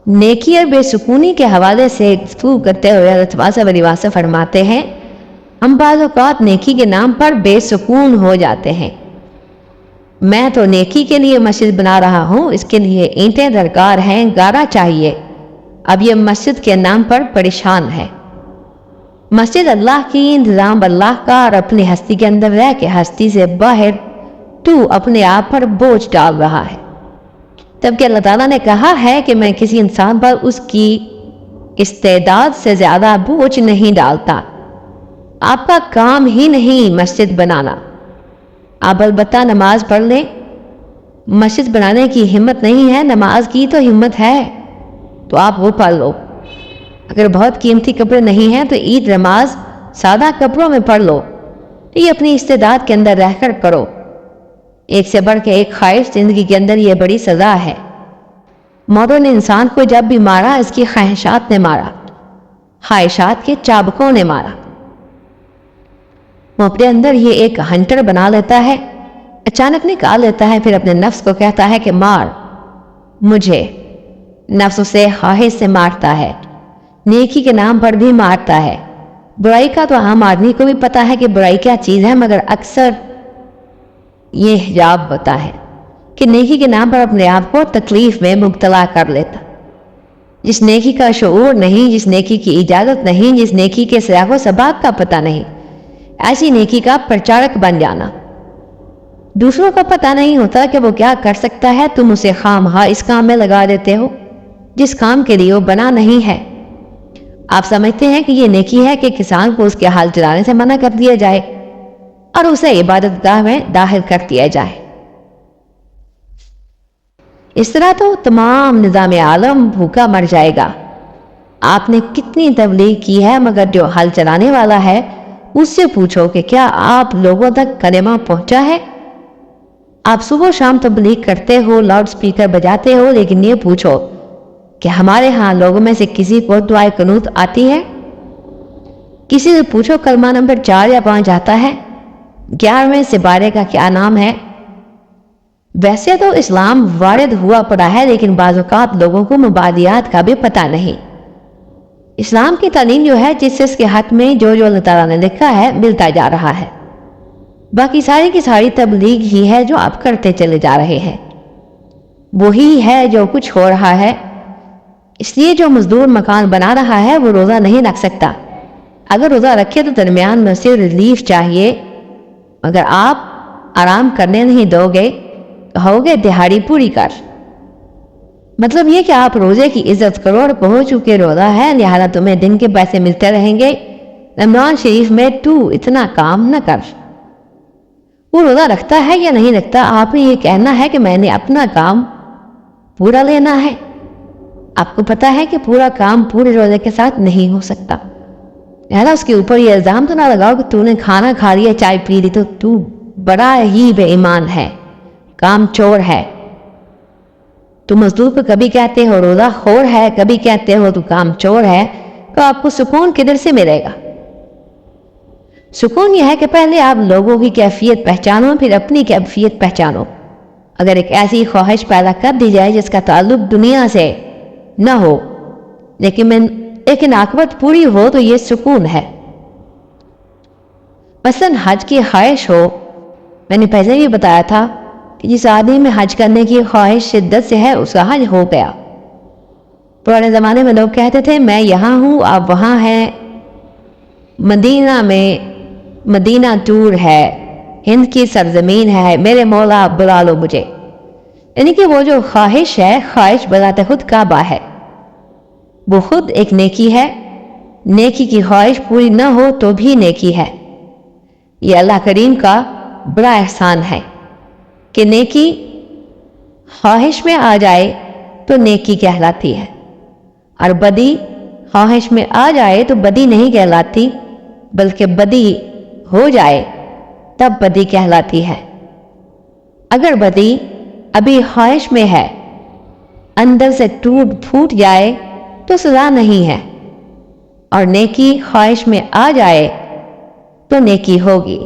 नेकी और बेसुकूनी के हवाले से गुफ्तगू करते हुए हज़रत वासा बनी वासा फरमाते हैं, हम बाज़ औक़ात नेकी के नाम पर बेसुकून हो जाते हैं। मैं तो नेकी के लिए मस्जिद बना रहा हूँ, इसके लिए ईंटें दरकार हैं, गारा चाहिए। अब ये मस्जिद के नाम पर परेशान है। मस्जिद अल्लाह की, इंतज़ाम अल्लाह का, और अपनी हस्ती के अंदर रह के हस्ती से बाहर तू अपने आप पर बोझ डाल रहा है। तब कि अल्लाह ताला ने कहा है कि मैं किसी इंसान पर उसकी इस्तेदाद से ज़्यादा बोझ नहीं डालता। आपका काम ही नहीं मस्जिद बनाना, आप अलबत्ता नमाज पढ़ लें। मस्जिद बनाने की हिम्मत नहीं है, नमाज की तो हिम्मत है, तो आप वो पढ़ लो। अगर बहुत कीमती कपड़े नहीं हैं तो ईद नमाज सादा कपड़ों में पढ़ लो। ये अपनी इस्तेदाद के अंदर रहकर करो। एक से बढ़ के एक ख्वाहिश जिंदगी के अंदर ये बड़ी सज़ा है। मौतों ने इंसान को जब भी मारा, इसकी ख्वाहिशात ने मारा, ख्वाहिशात के चाबकों ने मारा। वो अपने अंदर ये एक हंटर बना लेता है, अचानक निकाल लेता है, फिर अपने नफ्स को कहता है कि मार मुझे। नफ्स उसे ख्वाहिश से मारता है, नेकी के नाम पर भी मारता है। बुराई का तो आम आदमी को भी पता है कि बुराई क्या चीज़ है, मगर अक्सर ये हिजाब होता है कि नेकी के नाम पर अपने आप को तकलीफ में मुब्तला कर लेता। जिस नेकी का शऊर नहीं, जिस नेकी की इजाज़त नहीं, जिस नेकी के सयागो सबाब का पता नहीं, ऐसी नेकी का प्रचारक बन जाना। दूसरों का पता नहीं होता कि वो क्या कर सकता है, तुम उसे खामखा इस काम में लगा देते हो जिस काम के लिए वो बना नहीं है। आप समझते हैं कि ये नेकी है कि किसान को उसके हाल चलाने से मना कर दिया जाए और उसे इबादतगाह में दाखिल कर दिया जाए। इस तरह तो तमाम निज़ाम आलम भूखा मर जाएगा। आपने कितनी तबलीग की है, मगर जो हल चलाने वाला है उससे पूछो कि क्या आप लोगों तक कलेमा पहुंचा है। आप सुबह शाम तबलीग करते हो, लाउड स्पीकर बजाते हो, लेकिन ये पूछो कि हमारे यहाँ लोगों में से किसी को दुआए कनूत आती है? किसी से पूछो कलमा नंबर 4 या 5 आता है? 11वें सिपारे का क्या नाम है? वैसे तो इस्लाम वारिद हुआ पड़ा है, लेकिन बाज़ औक़ात लोगों को मुबादियात का भी पता नहीं। इस्लाम की तालीम जो है, जिससे इसके हक़ में जो अल्लाह ताला ने लिखा है मिलता जा रहा है। बाकी सारी की सारी तबलीग ही है जो आप करते चले जा रहे हैं, वही है जो कुछ हो रहा है। इसलिए जो मजदूर मकान बना रहा है वो रोज़ा नहीं रख सकता। अगर रोज़ा रखे तो दरमियान में से रिलीफ चाहिए। अगर आप आराम करने नहीं दोगे, कहोगे दिहाड़ी पूरी कर। मतलब ये कि आप रोज़े की इज्जत करो और कहो चूँकि रोज़ा है लिहाजा तुम्हें दिन के पैसे मिलते रहेंगे, रमज़ान शरीफ में तू इतना काम न कर। वो रोज़ा रखता है या नहीं रखता, आपने ये कहना है कि मैंने अपना काम पूरा लेना है। आपको पता है कि पूरा काम पूरे रोज़े के साथ नहीं हो सकता, लिहाजा उसके ऊपर ये इल्ज़ाम तो ना लगाओ कि तूने खाना खा लिया, चाय पी ली तो तू बड़ा ही बेईमान है, काम चोर है। तुम मजदूर को कभी कहते हो रोज़ा खोर है, कभी कहते हो तू काम चोर है, तो आपको सुकून किधर से मिलेगा? सुकून यह है कि पहले आप लोगों की कैफियत पहचानो, फिर अपनी कैफियत पहचानो। अगर एक ऐसी ख्वाहिश पैदा कर दी जाए जिसका ताल्लुक दुनिया से न हो, लेकिन आकबत पूरी हो, तो ये सुकून है। मसलन हज की ख्वाहिश हो, मैंने पहले भी बताया था कि जिस आदमी में हज करने की ख्वाहिश शिद्दत से है उसका हज हो गया। पुराने ज़माने में लोग कहते थे मैं यहाँ हूँ आप वहाँ हैं, मदीना में मदीना टूर है, हिंद की सरजमीन है, मेरे मौला आप बुला लो मुझे। यानी कि वो जो ख्वाहिश है, ख्वाहिश बजाते खुद काबा है, वो खुद एक नेकी है। नेकी की ख्वाहिश पूरी न हो तो भी नेकी है। ये अल्लाह करीम का बड़ा एहसान है कि नेकी ख्वाहिश में आ जाए तो नेकी कहलाती है, और बदी ख्वाहिश में आ जाए तो बदी नहीं कहलाती, बल्कि बदी हो जाए तब बदी कहलाती है। अगर बदी अभी ख्वाहिश में है, अंदर से टूट फूट जाए तो सज़ा नहीं है, और नेकी ख्वाहिश में आ जाए तो नेकी होगी।